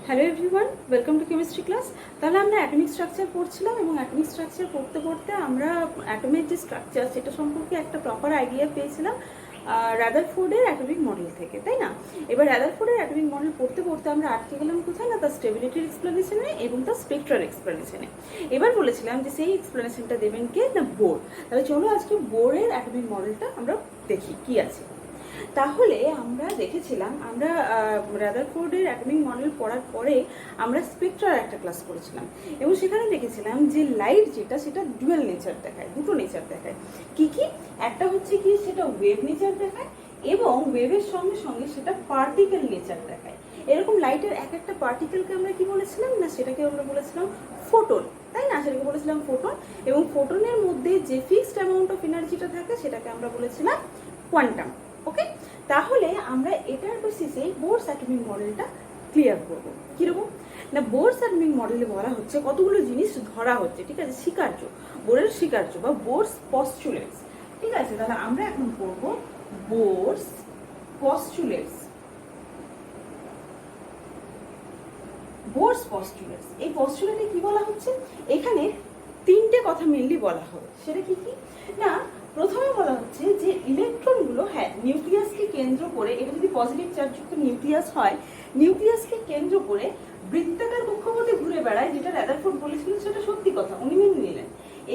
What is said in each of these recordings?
Hello everyone, welcome to chemistry class. তাহলে আমরা atomic structure পড়ছিলাম এবং অ্যাটমিক স্ট্রাকচার পড়তে পড়তে আমরা অ্যাটমের যে স্ট্রাকচার সেটা সম্পর্কে একটা প্রপার আইডিয়া পেয়েছিলাম রাদারফোর্ডের অ্যাটমিক মডেল থেকে, তাই না? এবার রাদারফোর্ডের অ্যাটমিক মডেল পড়তে পড়তে আমরা আটকে গেলাম কোথায় না, তার স্টেবিলিটির এক্সপ্লেনেশনে এবং তার স্পেকট্রাল এক্সপ্লেনেশনে। এবার বলেছিলাম যে সেই এক্সপ্লেনেশনটা দেবেন কে না, বোর। তাহলে চলো আজকে বোরের অ্যাটমিক মডেলটা আমরা দেখি কি আছে। তাহলে আমরা দেখেছিলাম, আমরা রাদারফোর্ডের অ্যাটমিক মডেল পড়ার পরে আমরা স্পেকট্রার একটা ক্লাস করেছিলাম এবং সেখানে দেখেছিলাম যে লাইট যেটা সেটা ডুয়েল নেচার দেখায়, দুটো নেচার দেখায়। কি কি? একটা হচ্ছে কি, সেটা ওয়েভ নেচার দেখায় এবং ওয়েভের সঙ্গে সঙ্গে সেটা পার্টিকেল নেচার দেখায়। এরকম লাইটের এক একটা পার্টিকেলকে আমরা কি বলেছিলাম না, সেটাকে আমরা বলেছিলাম ফোটন, তাই না? সেটাকে বলেছিলাম ফোটন। এবং ফোটনের মধ্যে যে ফিক্সড অ্যামাউন্ট অফ এনার্জিটা থাকে সেটাকে আমরা বলেছিলাম কোয়ান্টাম। ওকে, তাহলে আমরা এটার বেসিসে বোরস অ্যাটমিক মডেলটা ক্লিয়ার করবো। কিরকম না, বোরস অ্যাটমিক মডেলে বলা হচ্ছে কতগুলো জিনিস ধরা হচ্ছে, ঠিক আছে? স্বীকার্য, বোরের স্বীকার্য বা বোরস পস্টুলেটস, ঠিক আছে? তাহলে আমরা এখন পড়বো বোরস পস্টুলেটস। বোরস পস্টুলেটস, এই পস্টুলেটে কি বলা হচ্ছে? এখানে তিনটে কথা মেনলি বলা হবে। সেটা কি কি না, প্রথমে বলা হচ্ছে যে ইলেকট্রনগুলো, হ্যাঁ, নিউক্লিয়াসকে কেন্দ্র করে, এটা যদি পজিটিভ চার্জযুক্ত নিউক্লিয়াস হয়, নিউক্লিয়াসকে কেন্দ্র করে বৃত্তাকার কক্ষপথে ঘুরে বেড়ায়, যেটা রাদারফোর্ড বলেছিলেন সেটা সত্যি কথা, উনি মেনে নিলেন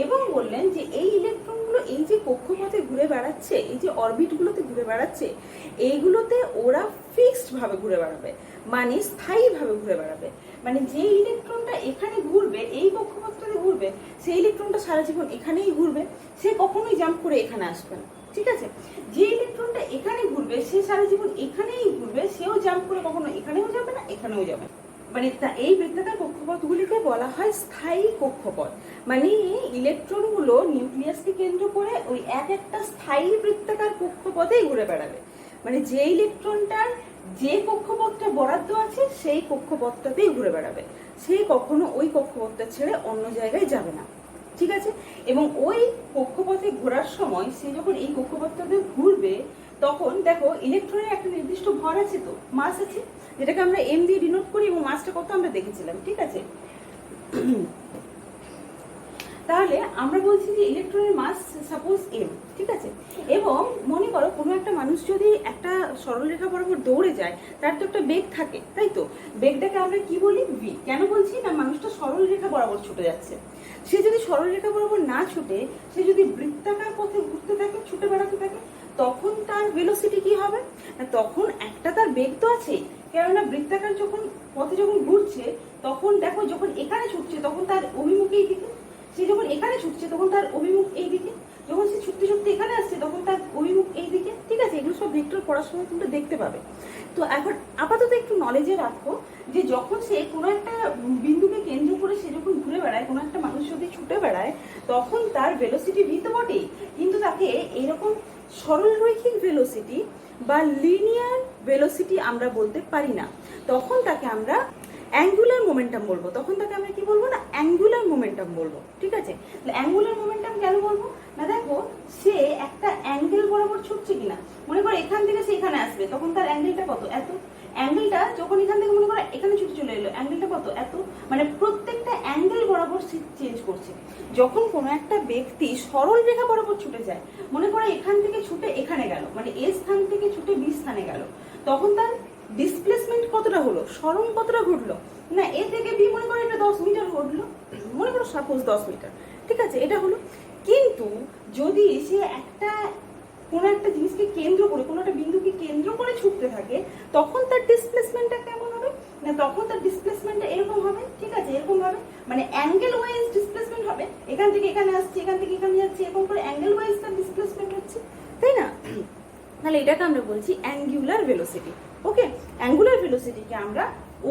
এবং বললেন যে এই ইলেকট্রনগুলো এই যে কক্ষপথে ঘুরে বেড়াচ্ছে, এই যে অরবিটগুলোতে ঘুরে বেড়াচ্ছে, এইগুলোতে ওরা ফিক্সড ভাবে ঘুরে বেড়াবে, মানে স্থায়ীভাবে ঘুরে বেড়াবে। মানে যে ইলেকট্রনটা এখানে ঘুরবে, এই কক্ষপথটাতে ঘুরবে, সেই ইলেকট্রনটা সারা জীবন এখানেই ঘুরবে, সে কখনোই জাম্প করে এখানে আসবে না, ঠিক আছে? যে ইলেকট্রনটা এখানে ঘুরবে, সে সারা জীবন এখানেই ঘুরবে, সেও জাম্প করে কখনো এখানেও যাবে না, এখানেও যাবে না। মানে এই বৃত্তাকার কক্ষপথগুলিকে বলা হয় স্থায়ী কক্ষপথ। মানে ইলেকট্রনগুলো নিউক্লিয়াসকে কেন্দ্র করে ওই এক একটা স্থায়ী বৃত্তাকার কক্ষপথেই ঘুরে বেড়াবে। মানে যে ইলেকট্রনটার যে কক্ষপথটা বরাদ্দ আছে সেই কক্ষপথটাতেই ঘুরে বেড়াবে, সে কখনো ওই কক্ষপথটা ছেড়ে অন্য জায়গায় যাবে না, ঠিক আছে? এবং ওই কক্ষপথে ঘোরার সময় সে যখন এই কক্ষপথটাতে ঘুরবে, তখন দেখো ইলেকট্রনের একটা নির্দিষ্ট ভর আছে, তো মাস আছে, যেটাকে আমরা এম দিয়ে ডিনোট করি এবং মাসটা কত আমরা দেখেছিলাম, ঠিক আছে? তাহলে আমরা বলছি যে ইলেকট্রনের মাস সাপোজ এম, ঠিক আছে? এবং মনে করো কোনো একটা মানুষ যদি একটা সরলরেখা বরাবর দৌড়ে যায়, তার তো একটা বেগ থাকে, তাই তো? বেগটাকে আমরা কি বলি? ভি। কেন বলছি না, মানুষটা সরলরেখা বরাবর ছুটে যাচ্ছে। সে যদি সরলরেখা বরাবর না ছুটে, সে যদি বৃত্তাকার পথে ঘুরতে থাকে, ছুটে বেড়াতে থাকে, তখন তার ভেলোসিটি কি হবে? তখন একটা তার বেগ তো আছে, কেননা বৃত্তাকার যখন পথে যখন ঘুরছে, তখন দেখো যখন এখানে ছুটছে তখন তার অভিমুখ এই দিকে, সে যখন এখানে ছুটছে তখন তার অভিমুখ এই দিকে, যখন সে ছুটতে ছুটতে এখানে আসছে তখন তার অভিমুখ এই দিকে, ঠিক আছে? এগুলো সব ভেক্টর পড়ার সময় তোমরা দেখতে পাবে। তো এখন আপাতত একটু নলেজে রাখো যে যখন সে কোনো একটা বিন্দুকে কেন্দ্র করে সে যখন ঘুরে বেড়ায়, কোনো একটা মানুষ যদি ছুটে বেড়ায়, তখন তার ভেলোসিটি ভি তো বটেই, কিন্তু তাকে এরকম সরলরৈখিক ভেলোসিটি বা লিনিয়ার ভেলোসিটি আমরা বলতে পারি না। তখন তাকে আমরা অ্যাঙ্গুলার মোমেন্টাম বলবো। তখন তাকে আমরা কি বলবো না, অ্যাঙ্গুলার মোমেন্টাম বলবো, ঠিক আছে? অ্যাঙ্গুলার মোমেন্টাম কেন বলবো না, দেখো সে একটা অ্যাঙ্গেল বরাবর ছুটছে কিনা। মনে করো এখান থেকে সে এখানে আসবে, তখন তার অ্যাঙ্গেলটা কত? এত। অ্যাঙ্গেলটা যখন এখান থেকে মনে করো এখানে ছুটে চলে এলো, অ্যাঙ্গেলটা কত? এত। মানে প্রত্যেকটা অ্যাঙ্গেল বরাবর সে চেঞ্জ করছে। যখন কোনো একটা ব্যক্তি সরল রেখা বরাবর ছুটে যায়, মনে করো এখান থেকে ছুটে এখানে গেল, মানে এ স্থান থেকে ছুটে বি স্থানে গেল, তখন তার ডিসপ্লেসমেন্ট কতটা হলো, সরণ কতটা ঘটলো না, এ থেকে বি মনে করো এটা 10 মিটার ঘটলো, মনে করো সাপোজ 10 মিটার, ঠিক আছে? এটা হলো। কিন্তু যদি সে কোনো একটা জিনিসকে কেন্দ্র করে, কোনো একটা বিন্দুকে কেন্দ্র করে ছুটতে থাকে, তখন তার ডিসপ্লেসমেন্টটা কেমন হবে না, তখন তার ডিসপ্লেসমেন্টটা এরকম হবে, ঠিক আছে? এরকম ভাবে মানে অ্যাঙ্গেল ওয়াইজ ডিসপ্লেসমেন্ট হবে, এখান থেকে এখানে আসছে, এখান থেকে এখানে যাচ্ছে, এরকম করে অ্যাঙ্গেল ওয়াইজ তার ডিসপ্লেসমেন্ট হচ্ছে, তাই না? তাহলে এটাকে আমরা বলছি অ্যাঙ্গুলার ভেলোসিটি। ওকে, অ্যাঙ্গুলার ভেলোসিটিকে আমরা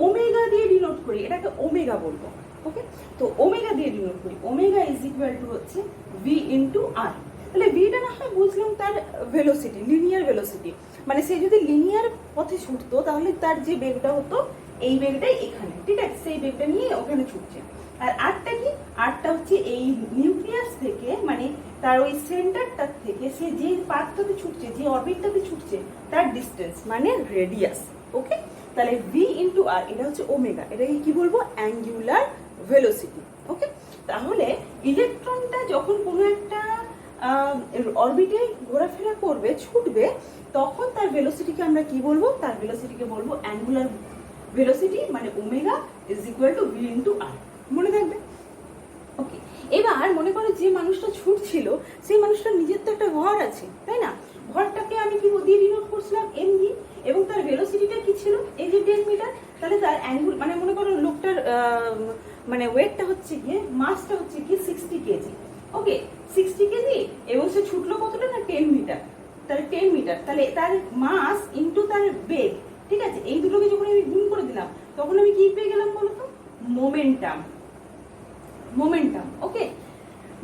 ওমেগা দিয়ে ডিনোট করি, এটাকে ওমেগা বলবো। ওকে, তো ওমেগা দিয়ে ডিনোট করি, ওমেগা ইজ ইকুয়াল টু হচ্ছে ভি ইন্টু আর। তাহলে ভিটা না হয় বুঝলাম তার ভেলোসিটি, লিনিয়ার ভেলোসিটি। মানে সে যদি লিনিয়ার পথে ছুটতো তাহলে তার যে বেগটা হতো, এই বেগটাই এখানে, ঠিক আছে? সেই বেগটা নিয়ে ওখানে ছুটছে। আর আরটা কি, আরটা হচ্ছে এই নিউক্লিয়াস থেকে, মানে তার ওই সেন্টারটার থেকে সে যে পাথটাতে ছুটছে, যে অরবিটটাতে ছুটছে, তার ডিস্টেন্স মানে রেডিয়াস। ওকে, তাহলে ভি ইন্টু আর এটা হচ্ছে ওমেগা, এটাকে কি বলবো, অ্যাঙ্গুলার ভেলোসিটি। ওকে, তাহলে ইলেকট্রনটা যখন কোনো একটা অরবিটে ঘোরাফেরা করবে, ছুটবে, তখন তার ভেলোসিটিকে আমরা কি বলবো, তার ভেলোসিটিকে বলবো অ্যাঙ্গুলার ভেলোসিটি, মানে omega is equal to V into R. মনে থাকবে? ওকে, এবার মনে করো যে মানুষটা ছুটছিল সেই মানুষটার নিজের তো একটা ভর আছে, তাই না? ভরটাকে আমি কি দিয়ে ডিনোট করছিলাম, এম ভি, এবং তার ভেলোসিটিটা কি ছিল, এই যে 10 মিটার। তাহলে তার অ্যাঙ্গুল, মানে মনে করো লোকটার মানে ওয়েটটা হচ্ছে গিয়ে, মাসটা হচ্ছে গিয়ে 60 কেজি। ওকে, 60 কেজি, এবং সে ছুটলো কতটা না 10 মিটার। তাহলে 10 মিটার, তাহলে তার মাস ইন্টু তার বেগ, ঠিক আছে? এই দুটোকে যখন আমি গুণ করে দিলাম, তখন আমি কি পেয়ে গেলাম বলতো, মোমেন্টাম। মোমেন্টাম, ওকে,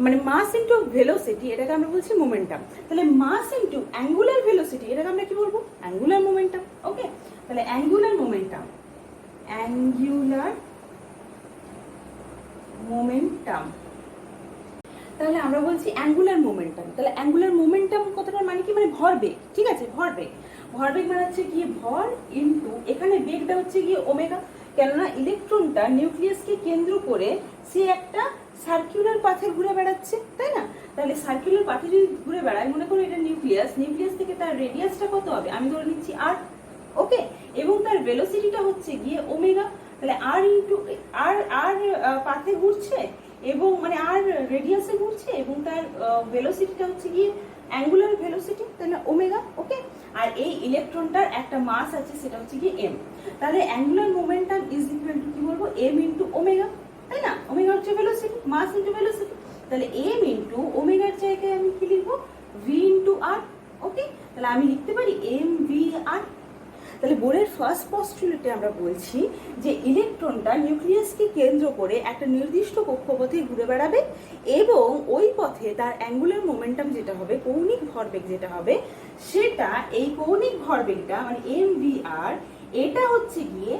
মানে মাস ইন্টু ভেলোসিটি, এটাকে আমরা বলছি মোমেন্টাম। তাহলে মাস ইন্টু অ্যাঙ্গুলার ভেলোসিটি, এটাকে আমরা কি বলবো, অ্যাঙ্গুলার মোমেন্টাম। ওকে, তাহলে অ্যাঙ্গুলার মোমেন্টাম, অ্যাঙ্গুলার মোমেন্টাম, তাহলে আমরা বলছি অ্যাঙ্গুলার মোমেন্টাম। তাহলে অ্যাঙ্গুলার মোমেন্টাম কথাটার মানে কি, মানে ভরবেগ, ঠিক আছে? ভরবেগ, ভরবেগ মানে হচ্ছে গিয়ে ভর ইন্টু, এখানে বেগটা হচ্ছে গিয়ে ওমেগা, কেননা ইলেকট্রনটা নিউক্লিয়াসকে কেন্দ্র করে সে একটা সার্কুলার পাথে ঘুরে বেড়াচ্ছে, তাই না? তাহলে সার্কুলার পাথে যদি ঘুরে বেড়ায়, মনে করো এটা নিউক্লিয়াস, নিউক্লিয়াস থেকে তার রেডিয়াসটা কত হবে, আমি ধরে নিচ্ছি আর। ওকে, এবং তার ভেলোসিটিটা হচ্ছে গিয়ে ওমেগা। তাহলে আর ইন্টু আর, আর পাথে ঘুরছে, এবং মানে আর রেডিয়াসে ঘুরছে, এবং তার ভেলোসিটিটা হচ্ছে গিয়ে অ্যাঙ্গুলার ভেলোসিটি, তাহলে ওমেগা। ওকে, আর এই ইলেকট্রনটার একটা মাস আছে, সেটা হচ্ছে গিয়ে এম। তাহলে angular momentum is equal two কি বলবো, এম ইন্টু ওমেগা, তাই না? ওমেগা হচ্ছে ভেলোসিটি, মাস ইন্টু ভেলোসিটি। তাহলে এম ইন্টু ওমেগার জায়গায় আমি কি লিখবো, ভি ইন্টু আর। ওকে, তাহলে আমি লিখতে পারি এম ভি আর। তাহলে বোরের ফার্স্ট পস্টুলেটে আমরা বলছি যে ইলেকট্রনটা নিউক্লিয়াসকে কেন্দ্র করে একটা নির্দিষ্ট কক্ষপথে ঘুরে বেড়াবে, এবং ওই পথে তার অ্যাঙ্গুলার মোমেন্টাম যেটা হবে, কৌণিক ভরবেগ যেটা হবে, সেটা এই কৌণিক ভরবেগটা মানে এম ভি আর, এটা হচ্ছে গিয়ে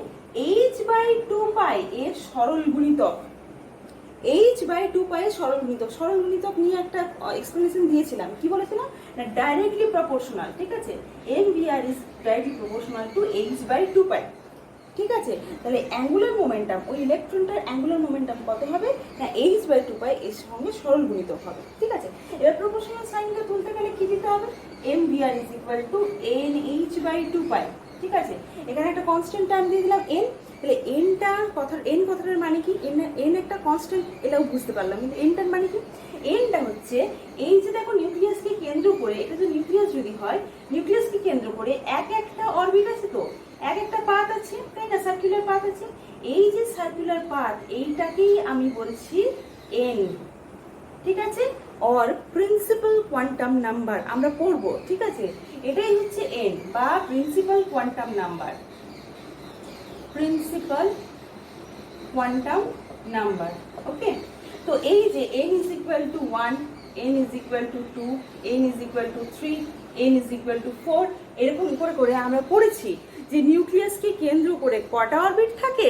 h/2π এর সরল গুণিতক। h/2π এর সরল গুণিতক, সরল গুণিতক নিয়ে একটা এক্সপ্লেনেশন দিয়েছিলাম, কি বলেছিলাম না, ডাইরেক্টলি প্রপোর্শনাল, ঠিক আছে? M V R is directly proportional to h/2π, ঠিক আছে? তাহলে অ্যাঙ্গুলার মোমেন্টাম, ওই ইলেকট্রনটার অ্যাঙ্গুলার মোমেন্টাম কত হবে না, h/2π এর সঙ্গে সরল গুণিতক হবে, ঠিক আছে? এবার প্রপোর্শনাল সাইনটা তুলতে গেলে কি দিতে হবে, M V R is equal to nh/2π, ঠিক আছে? এখানে একটা কনস্ট্যান্ট টার্ম দিয়ে দিলাম n। তাহলে এনটা কথাটার মানে কি, এন একটা কনস্ট্যান্ট, এটাও বুঝতে পারলাম, কিন্তু এনটার মানে কি, এনটা হচ্ছে এই যে দেখো নিউক্লিয়াসকে কেন্দ্র করে, এটা যে নিউক্লিয়াস যদি হয়, নিউক্লিয়াসকে কেন্দ্র করে এক একটা অরবিট আছে, তো এক একটা পাথ আছে, তাই না? সার্কুলার পাথ আছে, এই যে সার্কুলার পাথ, এইটাকেই আমি বলছি এন, ঠিক আছে? অর প্রিন্সিপাল কোয়ান্টাম নাম্বার আমরা পড়বো, ঠিক আছে? এটাই হচ্ছে এন বা principal quantum number, principal quantum number. Okay, তো এই যে n is equal to 1, n is equal to 2, n is equal to 3, n is equal to 4, এরকম করে করে আমরা পড়েছি যে নিউক্লিয়াসকে কেন্দ্র করে কটা অরবিট থাকে,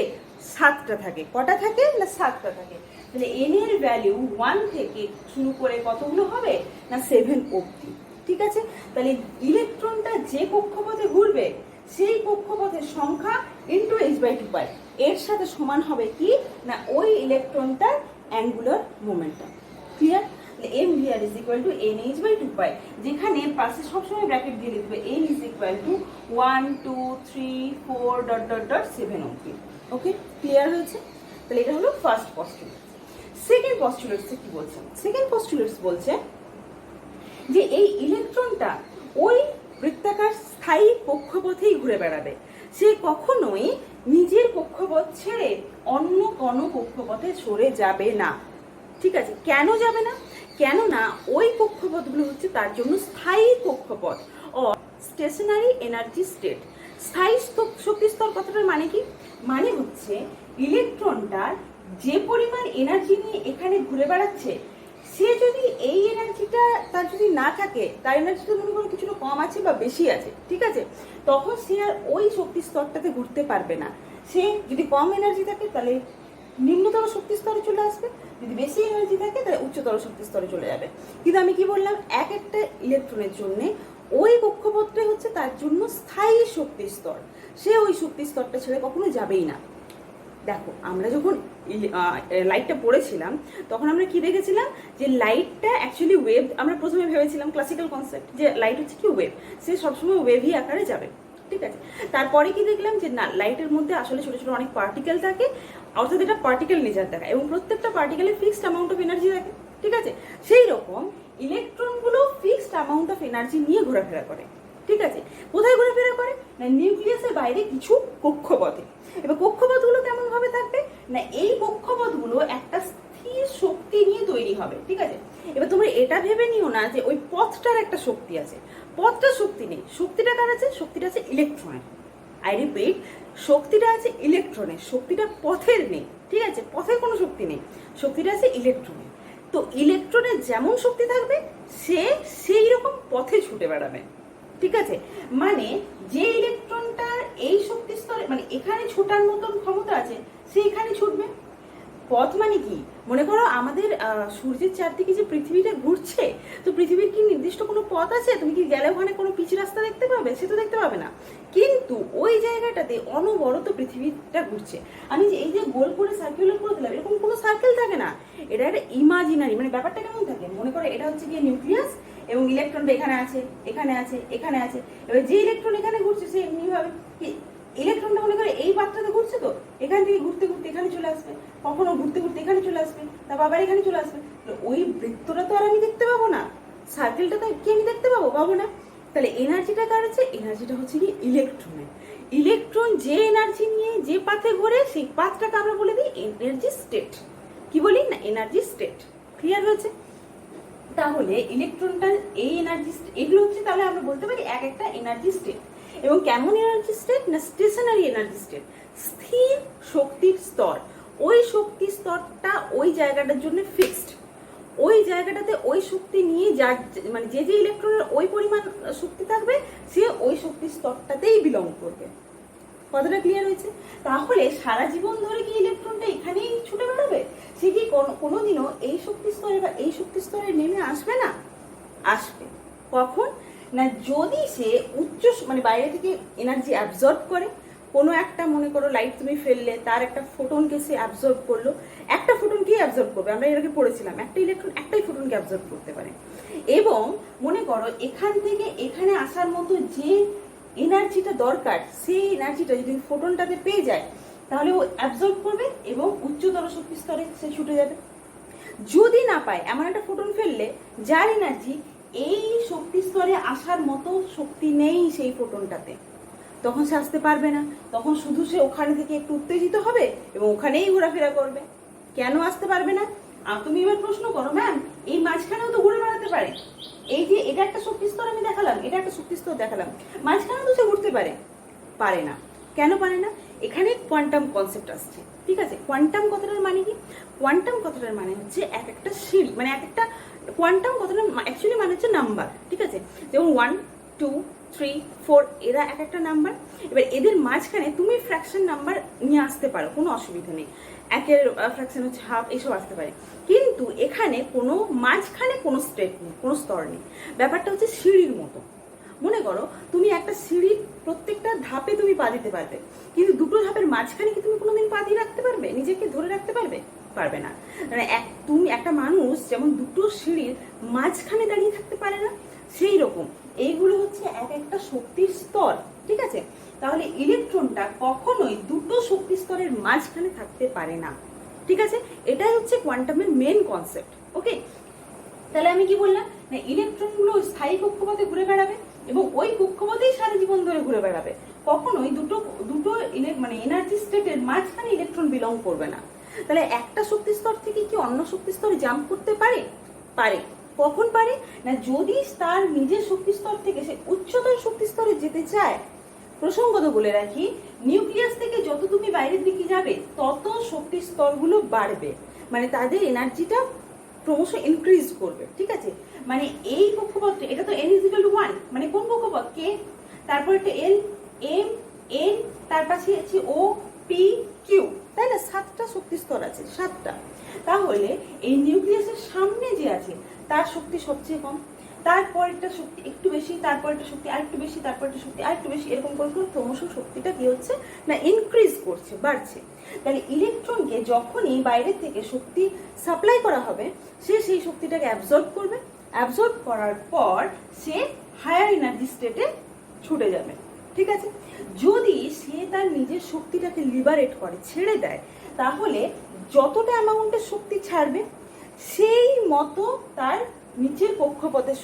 7টা থাকে। কটা থাকে না, 7টা থাকে। তাহলে n এর ভ্যালু 1 থেকে শুরু করে কতগুলো হবে না, 7 অবধি, ঠিক আছে? তাহলে ইলেকট্রনটা যে কক্ষপথে ঘুরবে, সেই কক্ষপথের সংখ্যা ইন্টু h/2π এর সাথে সমান হবে কি না, ওই ইলেকট্রনটার angular momentum. Clear? M V R is equal to nh/2π, যেখানে পাশে সবসময় ব্র্যাকেট দিয়ে লিখবে n is equal to 1 2 3 4 dot dot dot 7 অবধি। ওকে, ক্লিয়ার হয়েছে? তাহলে এটা হলো ফার্স্ট পস্টুলেট। সেকেন্ড পস্টুলেটসে কি বলছে, সেকেন্ড পস্টুলেটস বলছে যে এই ইলেকট্রনটা ওই বৃত্তাকার স্থায়ী কক্ষপথেই ঘুরে বেড়াবে, সে কখনোই নিজের কক্ষপথ ছেড়ে অন্য কোনো কক্ষপথে সরে যাবে না, ঠিক আছে? কেন যাবে না? কেননা ওই কক্ষপথগুলো হচ্ছে তার জন্য স্থায়ী কক্ষপথ ও স্টেশনারি এনার্জি স্টেট। স্থায়ী শক্তি স্তর কথাটার মানে কি, মানে হচ্ছে ইলেকট্রনটার যে পরিমাণ এনার্জি নিয়ে এখানে ঘুরে বেড়াচ্ছে, সে যদি এই এনার্জিটা তার যদি না থাকে, তার এনার্জিটা মনে করো কিছুটা কম আছে বা বেশি আছে, ঠিক আছে, তখন সে আর ওই শক্তি স্তরটাতে ঘুরতে পারবে না। সে যদি কম এনার্জি থাকে তাহলে নিম্নতর শক্তি স্তরে চলে আসবে, যদি বেশি এনার্জি থাকে তাহলে উচ্চতর শক্তি স্তরে চলে যাবে। কিন্তু আমি কি বললাম, এক একটা ইলেকট্রনের জন্য ওই কক্ষপথটাই হচ্ছে তার জন্য স্থায়ী শক্তি স্তর। সে ওই শক্তি স্তরটা ছেড়ে কখনো যাবেই না। দেখো আমরা যখন লাইটটা পড়েছিলাম তখন আমরা কি দেখেছিলাম যে লাইটটা অ্যাকচুয়ালি ওয়েভ, আমরা প্রথমে ভেবেছিলাম ক্লাসিক্যাল কনসেপ্ট যে লাইট হচ্ছে কি ওয়েভ, সে সবসময় ওয়েভই আকারে যাবে, ঠিক আছে। তারপরে কি দেখলাম যে না, লাইটের মধ্যে আসলে ছোট ছোট অনেক পার্টিকেল থাকে, অর্থাৎ এটা পার্টিকেল নেচার থাকে এবং প্রত্যেকটা পার্টিকেলে ফিক্সড অ্যামাউন্ট অফ এনার্জি থাকে, ঠিক আছে। সেই রকম ইলেকট্রনগুলো ফিক্সড অ্যামাউন্ট অফ এনার্জি নিয়ে ঘোরাফেরা করে, ঠিক আছে। কোথায় ঘোরাফেরা করে না, নিউক্লিয়াসের বাইরে কিছু কক্ষপথে। এবার কক্ষপথগুলো কেমন ভাবে থাকবে না, এই কক্ষপথগুলো একটা স্থির শক্তি নিয়ে তৈরি হবে, ঠিক আছে। এবার তোমরা এটা ভেবে নিও না যে ওই পথটার একটা শক্তি আছে, পথটার শক্তি নেই। শক্তিটা কার আছে? শক্তিটা আছে ইলেকট্রনের। আই রিপিট, শক্তিটা আছে ইলেকট্রনের, শক্তিটা পথের নেই, ঠিক আছে। পথের কোনো শক্তি নেই, শক্তিটা আছে ইলেকট্রনের। তো ইলেকট্রনের যেমন শক্তি থাকবে সে সেই রকম পথে ছুটে বেড়াবে, ঠিক আছে। মানে যে ইলেকট্রনটার এই শক্তি স্তরে মানে এখানে ছোটার মতন ক্ষমতা আছে সে এখানে ছুটবে। পথ মানে কি, মনে করো আমাদের সূর্যের চারদিকে যে পৃথিবীটা ঘুরছে, তো পৃথিবীর কি নির্দিষ্ট কোনো পথ আছে? তুমি কি গেলে ওখানে কোনো পিচ রাস্তা দেখতে পাবে? সে তো দেখতে পাবে না। কিন্তু ওই জায়গাটাতে অনবরত পৃথিবীটা ঘুরছে। আমি যে এই যে গোল করে সার্কুলার করে দিলাম, এরকম কোনো সার্কেল থাকে না, এটা একটা ইমাজিনারি। মানে ব্যাপারটা কেমন থাকে, মনে করো এটা হচ্ছে গিয়ে নিউক্লিয়াস এবং ইলেকট্রনটা এখানে আছে, এখানে আছে, এখানে আছে। এবার যে ইলেকট্রন এখানে ঘুরছে সে এমনিভাবে ইলেকট্রনটা মনে করে এই পাত্রতে ঘুরছে, তো এখান থেকে ঘুরতে ঘুরতে এখানে চলে আসবে, কখনো ঘুরতে ঘুরতে এখানে চলে আসবে, তারপর আবার এখানে চলে আসবে। ওই বৃত্তটা তো আর আমি দেখতে পাবো না, সার্কেলটা তো কি আমি দেখতে পাবো না। তাহলে এনার্জিটা কার আছে? এনার্জিটা হচ্ছে কি ইলেকট্রনের। ইলেকট্রন যে এনার্জি নিয়ে যে পাথে ঘোরে সেই পাথটাকে আমরা বলে দিই এনার্জি স্টেট। কি বলি না, এনার্জি স্টেট। ক্লিয়ার হয়েছে? তাহলে ইলেকট্রনটার এই এনার্জি, এগুলো হচ্ছে তাহলে আমরা বলতে পারি এক একটা এনার্জি স্টেট। এবং কেমন এনার্জি স্টেট না, স্টেশনারি এনার্জি স্টেট, স্থির শক্তির স্তর। ওই শক্তি স্তরটা ওই জায়গাটার জন্য ফিক্সড, ওই জায়গাটাতে ওই শক্তি নিয়ে যার মানে যে যে ইলেকট্রনের ওই পরিমাণ শক্তি থাকবে সে ওই শক্তি স্তরটাতেই বিলং করবে। কথাটা ক্লিয়ার হয়েছে? তাহলে সারা জীবন ধরে কি ইলেকট্রনটা এখানেই ছুটে বেড়াবে? সে কি কোনোদিনও এই শক্তি স্তরে বা এই শক্তি স্তরে নেমে আসবে না? আসবে। কখন না, যদি সে উচ্চ মানে বাইরে থেকে এনার্জি অ্যাবজর্ব করে। কোনো একটা মনে করো লাইট তুমি ফেললে, তার একটা ফোটনকে সে অ্যাবজর্ব করলো। একটা ফোটনকেই অ্যাবজর্ব করবে, আমরা এর আগে পড়েছিলাম একটা ইলেকট্রন একটাই ফোটনকে অ্যাবজর্ব করতে পারে। এবং মনে করো এখান থেকে এখানে আসার মতো যে এনার্জিটা দরকার, সেই এনার্জিটা যদি ফোটনটাতে পেয়ে যায় তাহলে ও অ্যাবজর্ব করবে এবং উচ্চতর শক্তি স্তরে সে ছুটে যাবে। যদি না পায়, এমন একটা ফোটন ফেললে যার এনার্জি এই শক্তি স্তরে আসার মতো শক্তি নেই সেই ফোটনটাতে, তখন সে আসতে পারবে না। তখন শুধু সে ওখানে থেকে একটু উত্তেজিত হবে এবং ওখানেই ঘোরাফেরা করবে। কেন আসতে পারবে না? আর তুমি এবার প্রশ্ন করো, ম্যাম এই মাঝখানেও তো ঘুরে বেড়াতে পারে। এই যে এটা একটা শক্তি স্তর আমি দেখালাম, এটা একটা শক্তি স্তর দেখালাম, মাঝখানেও তো সে ঘুরতে পারে। পারে না। কেন পারে না? এখানে কোয়ান্টাম কনসেপ্ট আসছে, ঠিক আছে। কোয়ান্টাম কথাটার মানে কি? কোয়ান্টাম কথাটার মানে হচ্ছে এক একটা সিঁড়ি, মানে এক একটা কোয়ান্টাম কথাটা অ্যাকচুয়ালি মানে হচ্ছে নাম্বার, ঠিক আছে। যেমন 1, 2, 3, 4 এরা এক একটা নাম্বার। এবার এদের মাঝখানে তুমি ফ্র্যাকশন নাম্বার নিয়ে আসতে পারো, কোনো অসুবিধা নেই। একের ফ্র্যাকশন হচ্ছে হাফ, এসব আসতে পারে। কিন্তু এখানে কোনো মাঝখানে কোনো স্টেট নেই, কোনো স্তর নেই। ব্যাপারটা হচ্ছে সিঁড়ির মতো। মনে করো তুমি একটা সিঁড়ির প্রত্যেকটা ধাপে তুমি পা দিতে পারবে, কিন্তু দুটো ধাপের মাঝখানে কি তুমি কোনোদিন পা দিয়ে রাখতে পারবে? নিজেকে ধরে রাখতে পারবে? পারবে না। মানে তুমি একটা মানুষ যেমন দুটো সিঁড়ির মাঝখানে দাঁড়িয়ে থাকতে পারে না, সেই রকম এইগুলো হচ্ছে এক একটা শক্তির স্তর, ঠিক আছে। তাহলে ইলেকট্রনটা কখনোই দুটো শক্তি স্তরের মাঝখানে থাকতে পারে না, ঠিক আছে। এটাই হচ্ছে কোয়ান্টামের মেন কনসেপ্ট। ওকে, তাহলে আমি কি বললাম না, ইলেকট্রনগুলো স্থায়ী কক্ষপথে ঘুরে বেড়াবে এবং ওই কক্ষপথেই সারা জীবন ধরে ঘুরে বেড়াবে। কখনোই দুটো দুটো মানে এনার্জি স্টেটের মাঝখানে ইলেকট্রন বিলং করবে না। তাহলে একটা শক্তি স্তর থেকে কি অন্য শক্তি স্তরে জাম্প করতে পারে? পারে। কখন পারে না, যদি তার নিজের শক্তি স্তর থেকে সে উচ্চতর শক্তি স্তরে যেতে চায়। প্রসঙ্গত বলে রাখি, নিউক্লিয়াস থেকে যত তুমি বাইরের দিকে যাবে তত শক্তি স্তরগুলো বাড়বে, মানে তাদের এনার্জিটা ক্রমশ ইনক্রিজ করবে, ঠিক আছে। মানে এই কক্ষপথটা, এটা তো n = 1, মানে কোন কক্ষপথ? কে, তারপর একটা l, m, n, তার পাশে আছে o, p, q, তাই না? 7টা শক্তি স্তর আছে, 7টা। তাহলে এই নিউক্লিয়াসের সামনে যে আছে তার শক্তি সবচেয়ে কম। তারপরেরটা শক্তি একটু বেশি, তারপরেরটা শক্তি আরেকটু বেশি, তারপরেরটা শক্তি আরেকটু বেশি, এরকম করে করে ক্রমশ শক্তিটা কি হচ্ছে না ইনক্রিজ করছে, বাড়ছে। তাহলে ইলেকট্রনকে যখনই বাইরের থেকে শক্তি সাপ্লাই করা হবে, সে সেই শক্তিটাকে অ্যাবজর্ব করবে, অ্যাবজর্ব করার পর সে হায়ার এনার্জি স্টেটে ছুটে যাবে। ঠিক আছে, যদি সে তার নিজের শক্তিটাকে লিবারেট করে, ছেড়ে দেয়, তাহলে যতটা অ্যামাউন্টের শক্তি ছাড়বে সেই মতো তার নিচের কক্ষপথের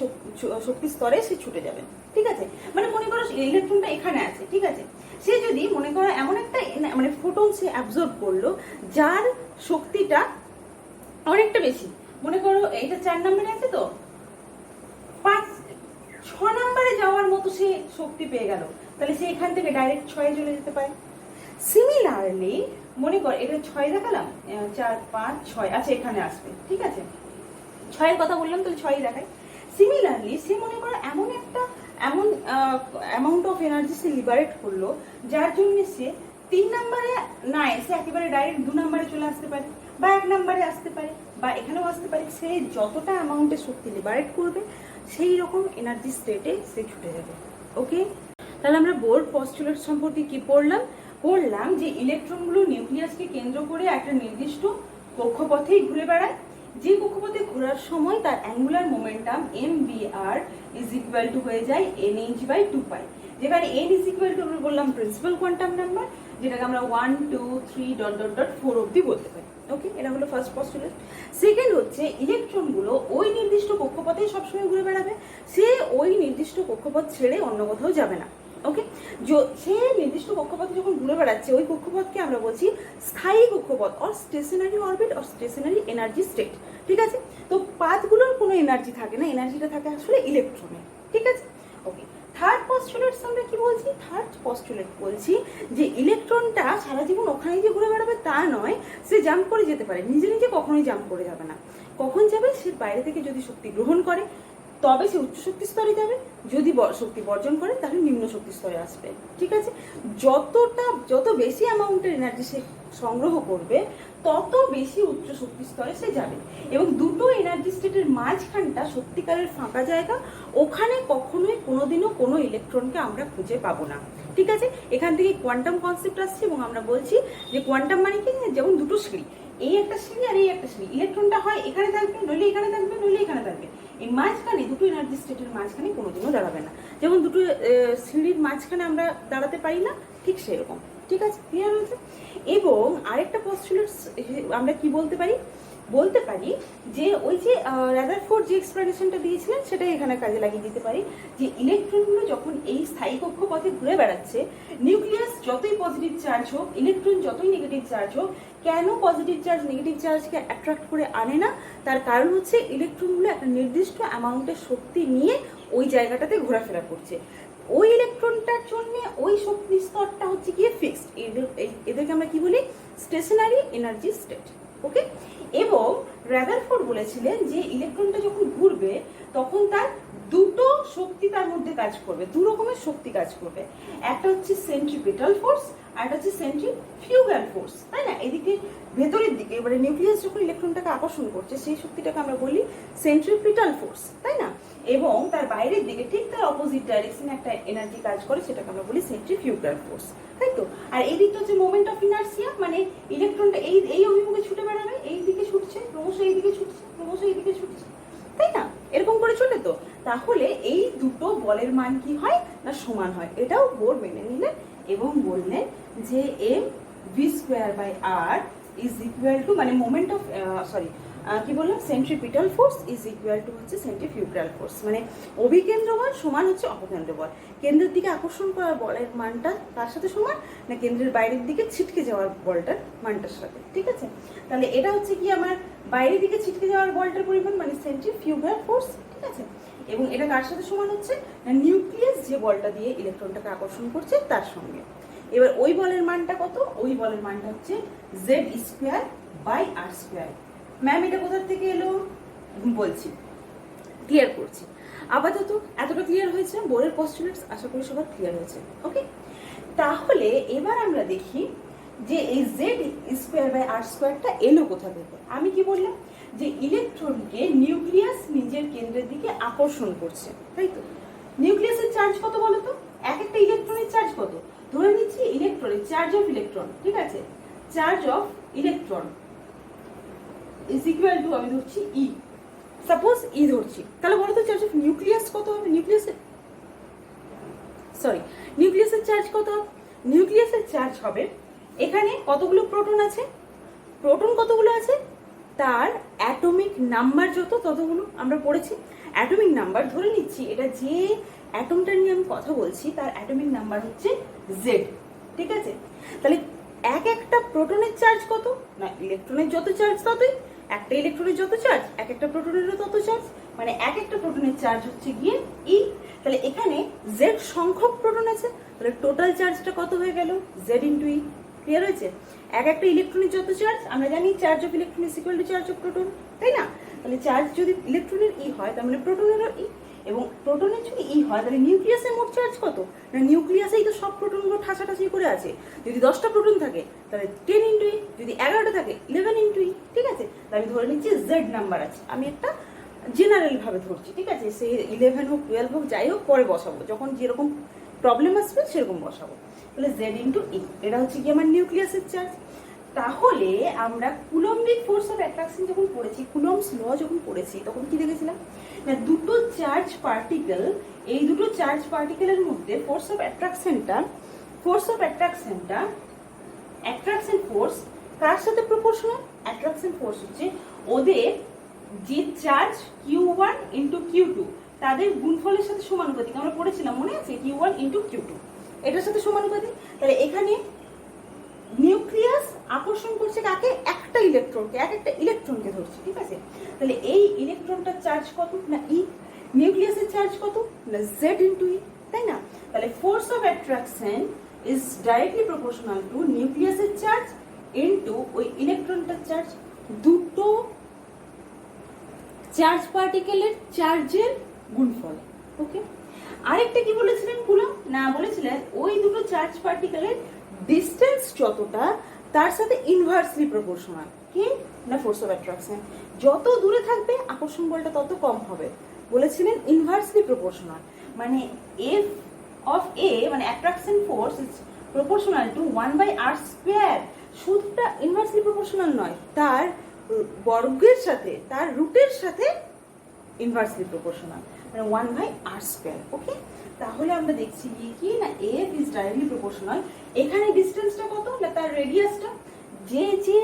শক্তি স্তরে সে ছুটে যাবে। ঠিক আছে, মানে মনে করো ইলেকট্রনটা এখানে আছে, ঠিক আছে, সে যদি মনে করো এমন একটা মানে ফোটন সে অ্যাবজর্ব করলো যার শক্তিটা অনেকটা বেশি, মনে করো এইটা 4 নম্বরে আছে, তো 6 নম্বরে যাওয়ার মতো সে শক্তি পেয়ে গেল, তাহলে সে এখান থেকে ডাইরেক্ট 6 চলে যেতে পারে। সিমিলারলি মনে কর এটা 6 দেখালাম, 4 5 6, আচ্ছা এখানে আসবে, ঠিক আছে, 6 এর কথা বললাম, তাহলে 6 দেখায়। সিমিলারলি সে মনে করো এমন amount of energy say liberate করলো যার জন্য সে 3 নম্বরে না এসে একেবারে ডাইরেক্ট 2 নম্বরে চলে আসতে পারে, বা 1 নম্বরে আসতে পারে, বা এখানেও আসতে পারে। সে যতটা অ্যামাউন্টের শক্তি লিবারেট করবে সেই রকম এনার্জি স্টেটে সে ছুটে যাবে। ওকে, তাহলে আমরা বোর পস্টুলেট সম্পর্কে কি পড়লাম যে ইলেকট্রনগুলো নিউক্লিয়াসকে কেন্দ্র করে একটা নির্দিষ্ট কক্ষপথেই ঘুরে বেড়ায়, যে কক্ষপথে ঘোরার সময় তার angular momentum mvr is equal two হয়ে যায় nh/2π, যেখানে n ইজ ইকুয়াল টু আমরা বললাম প্রিন্সিপাল কোয়ান্টাম নাম্বার, যেটাকে আমরা 1 2 3 4 অবধি বলতে পারি। ওকে, এটা হলো ফার্স্ট পস্টুলেট। সেকেন্ড হচ্ছে ইলেকট্রনগুলো ওই নির্দিষ্ট কক্ষপথেই সবসময় ঘুরে বেড়াবে, সে ওই নির্দিষ্ট কক্ষপথ ছেড়ে অন্য কোথাও যাবে না। ওকে, সে নির্দিষ্ট কক্ষপথে যখন ঘুরে বেড়াচ্ছে ওই কক্ষপথকে আমরা বলছি স্থায়ী কক্ষপথ or stationary orbit or stationary energy state. ঠিক আছে, তো পাথগুলোর কোনো এনার্জি থাকে না, এনার্জিটা থাকে আসলে ইলেকট্রনে। ঠিক আছে, ওকে। থার্ড পস্টুলেটস আমরা কি বলছি? থার্ড পস্টুলেট বলছি যে ইলেকট্রনটা সারা জীবন ওখানে যে ঘুরে বেড়াবে তা নয়, সে জাম্প করে যেতে পারে, নিজে নিজে কখনোই জাম্প করে যাবে না। কখন যাবে? সে বাইরে থেকে যদি শক্তি গ্রহণ করে তবে সে উচ্চ শক্তি স্তরে যাবে, যদি শক্তি বর্জন করে তাহলে নিম্ন শক্তি স্তরে আসবে। ঠিক আছে, যত বেশি অ্যামাউন্টের এনার্জি সে সংগ্রহ করবে তত বেশি উচ্চ শক্তি স্তরে সে যাবে। এবং দুটো এনার্জি স্টেটের মাঝখানটা সত্যিকারের ফাঁকা জায়গা, ওখানে কখনোই কোনোদিনও কোনো ইলেকট্রনকে আমরা খুঁজে পাবো না। ঠিক আছে, এখান থেকে কোয়ান্টাম কনসেপ্ট আসছে এবং আমরা বলছি যে কোয়ান্টাম মানে কি, যেমন দুটো সিঁড়ি, এই একটা সিঁড়ি আর এই একটা সিঁড়ি, ইলেকট্রনটা হয় এখানে থাকবে, নইলে এখানে থাকবে, নইলে এখানে থাকবে, এই মাঝখানে দুটো এনার্জি স্টেটের মাঝখানে কোনোদিনও দাঁড়াবে না। যেমন দুটো সিঁড়ির মাঝখানে আমরা দাঁড়াতে পারি না, ঠিক সেরকম। ঠিক আছে, ক্লিয়ার হয়েছে? এবং আরেকটা পস্টুলেট আমরা কি বলতে পারি যে ওই যে রাদারফোর্ড যে এক্সপ্লেনেশনটা দিয়েছিলেন সেটা এখানে কাজে লাগিয়ে দিতে পারি, যে ইলেকট্রনগুলো যখন এই স্থায়ী কক্ষপথে ঘুরে বেড়াচ্ছে, নিউক্লিয়াস যতই পজিটিভ চার্জ হোক, ইলেকট্রন যতই নেগেটিভ চার্জ হোক, কেন পজিটিভ চার্জ নেগেটিভ চার্জকে অ্যাট্রাক্ট করে আনে না? তার কারণ হচ্ছে ইলেকট্রনগুলো একটা নির্দিষ্ট অ্যামাউন্টের শক্তি নিয়ে ওই জায়গাটাতে ঘোরাফেরা করছে। ওই ইলেকট্রনটার জন্য ওই শক্তি স্তরটা হচ্ছে গিয়ে ফিক্সড, এদেরকে আমরা কি বলি? Stationery energy state. ওকে, এবং রাদারফোর্ড বলেছিলেন যে ইলেকট্রনটা যখন ঘুরবে তখন তার দুটো শক্তি তার মধ্যে কাজ করবে, দু রকমের শক্তি কাজ করবে। একটা হচ্ছে সেন্ট্রিপিটাল ফোর্স আর একটা হচ্ছে সেন্ট্রিফিউগাল ফোর্স, তাই না? এদিকে ভেতরের দিকে এবারে নিউক্লিয়াস যখন ইলেকট্রনটাকে আকর্ষণ করছে সেই শক্তিটাকে আমরা বলি সেন্ট্রিপিটাল ফোর্স, তাই না? এবং তার বাইরের দিকে ঠিক তার অপোজিট ডাইরেকশনে একটা এনার্জি কাজ করে, সেটাকে আমরা বলি সেন্ট্রিফিউগাল ফোর্স, তাই তো? আর এই দিকটা হচ্ছে মোমেন্ট অফ ইনার্সিয়া, মানে ইলেকট্রনটা এই অভিমুখে ছুটে বেড়াবে, এই দিকে ছুটছে, ক্রমশ এই দিকে ছুটছে, ক্রমশ এই দিকে ছুটছে, তাই না? এরকম করে চলে তো। তাহলে এই দুটো বলের মান কি হয় না সমান হয়, এটাও বোর মেনে নিলেন এবং বললেন যে mv²/r ইজ ইকুয়াল টু, মানে মোমেন্ট অফ কি বললাম, centripetal force is equal two হচ্ছে সেন্ট্রিফিউগাল ফোর্স, মানে অভিকেন্দ্র বল সমান হচ্ছে অপকেন্দ্র বল। কেন্দ্রের দিকে আকর্ষণ করার বলের মানটা তার সাথে সমান না কেন্দ্রের বাইরের দিকে ছিটকে যাওয়ার বলটার মানটার সাথে। ঠিক আছে, তাহলে এটা হচ্ছে কি আমার বাইরের দিকে ছিটকে যাওয়ার বলটার পরিমাণ, মানে সেন্ট্রিফিউগাল ফোর্স। ঠিক আছে, এবং এটা কার সাথে সমান হচ্ছে না নিউক্লিয়াস যে বলটা দিয়ে ইলেকট্রনটাকে আকর্ষণ করছে তার সঙ্গে। এবার ওই বলের মানটা কত? ওই বলের মানটা হচ্ছে z²/r²। ম্যাম এটা কোথা থেকে এলো বলছি, ক্লিয়ার করছি। আপাতত এতটা ক্লিয়ার হয়েছে বোরের পস্টুলেটস, আশা করি সবার ক্লিয়ার হয়েছে। ওকে, তাহলে এবার আমরা দেখি যে এই জেড স্কোয়ার বাই আর স্কোয়ারটা এলো কোথা থেকে? আমি কি বললাম যে ইলেকট্রনকে নিউক্লিয়াস নিজের কেন্দ্রের দিকে আকর্ষণ করছে, তাই তো? নিউক্লিয়াসের চার্জ কত বলো তো? এক একটা ইলেকট্রনের চার্জ কত? ধরে নিচ্ছি ইলেকট্রনের চার্জ অফ ইলেকট্রন, ঠিক আছে, charge of electron is equal two, আমি ধরছি ই, সাপোজ ই ধরছি, তাহলে বলো তো চার্জ অফ নিউক্লিয়াস কত হবে? নিউক্লিয়াসের চার্জ কত হবে? নিউক্লিয়াসের চার্জ হবে, এখানে কতগুলো প্রোটন আছে, প্রোটন কতগুলো আছে, তার অ্যাটমিক নাম্বার যত ততগুলো আমরা পড়েছি। অ্যাটমিক নাম্বার ধরে নিচ্ছি, এটা যে অ্যাটমটা নিয়ে আমি কথা বলছি তার অ্যাটমিক নাম্বার হচ্ছে জেড, ঠিক আছে? তাহলে এক একটা প্রোটনের চার্জ কত না, ইলেকট্রনের যত চার্জ ততই, একটা ইলেকট্রনের যত চার্জ এক একটা প্রোটনেরও তত চার্জ, মানে এক একটা প্রোটনের চার্জ হচ্ছে গিয়ে ই। তাহলে এখানে জেড সংখ্যক প্রোটন আছে, তাহলে টোটাল চার্জটা কত হয়ে গেল? জেড ইন্টু ই। ক্লিয়ার হয়েছে? এক একটা ইলেকট্রনের যত চার্জ, আমরা জানি charge of electron is equal two charge of proton, তাই না? তাহলে চার্জ যদি ইলেকট্রনের ই হয় তার মানে প্রোটনেরও ই, এবং প্রোটনের যদি ই হয় তাহলে নিউক্লিয়াসের মোট চার্জ কত না, নিউক্লিয়াসেই তো সব প্রোটনগুলো ঠাসাঠাসি করে আছে। যদি 10টা প্রোটন থাকে তাহলে 10 ইন্টু ই, যদি 11টা থাকে 11 ইন্টু ই, ঠিক আছে? তাহলে আমি ধরে নিচ্ছি জেড নাম্বার আছে, আমি একটা জেনারেল ভাবে ধরছি, ঠিক আছে? সে 11 হোক 12 হোক যাই হোক পরে বসাবো, যখন যেরকম প্রবলেম আসবে সেরকম বসাবো। তাহলে জেড ইন্টু ই, এটা হচ্ছে কি আমার নিউক্লিয়াসের চার্জ। তাহলে আমরা কুলম্বিক ফোর্স অফ অ্যাট্রাকশন যখন পড়েছি, কুলম্বস ল যখন পড়েছি, তখন কি দেখেছিলাম না, দুটো চার্জ পার্টিকেল, এই দুটো চার্জ পার্টিকেলের মধ্যে ফোর্স অফ অ্যাট্রাকশন ফোর্স কার সাথে প্রপোর্শনাল? অ্যাট্রাকশন ফোর্স হচ্ছে ওদের যে চার্জ Q1 ইন্টু Q2 তাদের গুণফলের সাথে সমানুপাতিক, আমরা পড়েছিলাম মনে আছে, Q1 ইন্টু Q2 এটার সাথে সমানুপাতিক। তাহলে এখানে নিউক্লিয়াস আকর্ষণ করছে কাকে? একটা ইলেকট্রনকে, এক একটা ইলেকট্রনকে ধরছে, ঠিক আছে? তাহলে এই ইলেকট্রনটার চার্জ কত না ই, নিউক্লিয়াসের চার্জ কত না জেড ইন্টু ই, তাই না? তাহলে force of attraction is directly proportional two নিউক্লিয়াসের চার্জ ইন্টু ওই ইলেকট্রনটার চার্জ, দুটো চার্জ পার্টিকেলের চার্জের গুণফল। ওকে, আরেকটা কি বলেছিলেন কুলম্ব না, বলেছিলেন ওই দুটো চার্জ পার্টিকেলের ডিস্টেন্স যতটা তার সাথে ইনভার্সলি প্রপোর্শনাল, কি না ফোর্স অফ অ্যাট্রাকশন, যত দূরে থাকবে আকর্ষণ বলটা তত কম হবে, বলেছিলেন ইনভার্সলি প্রপোর্শনাল, মানে এফ অফ এ মানে attraction force is proportional to 1/r square. শুধুটা ইনভার্সলি প্রপোর্শনাল নয়, তার বর্গের সাথে, তার রুটের সাথে ইনভার্সলি প্রপোর্শনাল, মানে 1/r স্কয়ার। ওকে, তাহলে আমরা দেখছি কি না এফ ইজ ডাইরেক্টলি প্রপোর্শনাল, এখানে ডিস্টেন্সটা কত না তার রেডিয়াসটা, যে যে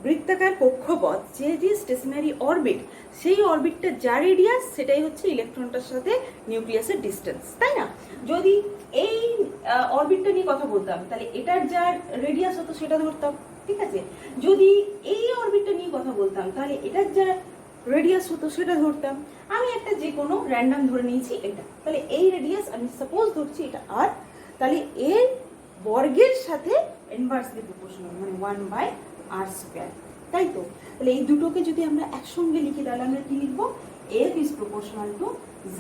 বৃত্তাকার কক্ষপথ, যে যে স্টেশনারি অরবিট, সেই অরবিটটা যা রেডিয়াস সেটাই হচ্ছে ইলেকট্রনটার সাথে নিউক্লিয়াসের ডিস্টেন্স, তাই না? যদি এই অরবিটটা নিয়ে কথা বলতাম তাহলে এটার যা রেডিয়াস হতো সেটা ধরতাম, ঠিক আছে? যদি এই অরবিটটা নিয়ে কথা বলতাম তাহলে এটার যা রেডিয়াস হতো সেটা ধরতাম। আমি একটা যে কোনো র্যান্ডম ধরে নিয়েছি এটা, তাহলে এই রেডিয়াস আমি সাপোজ ধরছি এটা আর, তাহলে এর বর্গের সাথে ইনভার্সলি প্রপোর্শনাল মানে 1/r স্কয়ার, তাই তো? তাহলে এই দুটোকে যদি আমরা একসঙ্গে লিখি তাহলে আমরা কি লিখবো? F is proportional to Z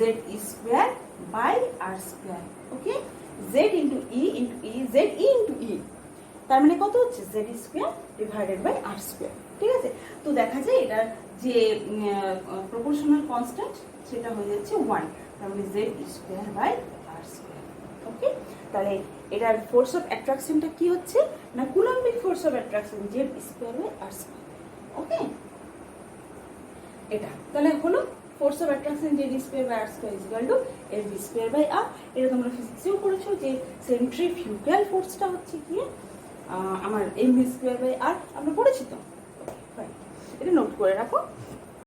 square by R square. Okay, Z into E into E, Z E into E, তার মানে কত হচ্ছে? Z square divided by R square, ঠিক আছে? তো দেখা যায় এটার যে প্রপোর্শনাল কনস্ট্যান্ট সেটা হয়ে যাচ্ছে 1, তার মানে Z square by R square. Okay, তাহলে এটার ফোর্স অফ অ্যাট্রাকশনটা কি হচ্ছে না Coulombic force of attraction Z square by R square. Okay, এটা তাহলে হলো force of attraction Z square by R square is equal to F square by R। এটা তোমরা ফিজিক্সেও পড়েছো যে সেন্ট্রিফিউগাল ফোর্সটা হচ্ছে কি আমার M স্কয়ার বাই R, আমরা পড়েছি তো, এটা নোট করে রাখো।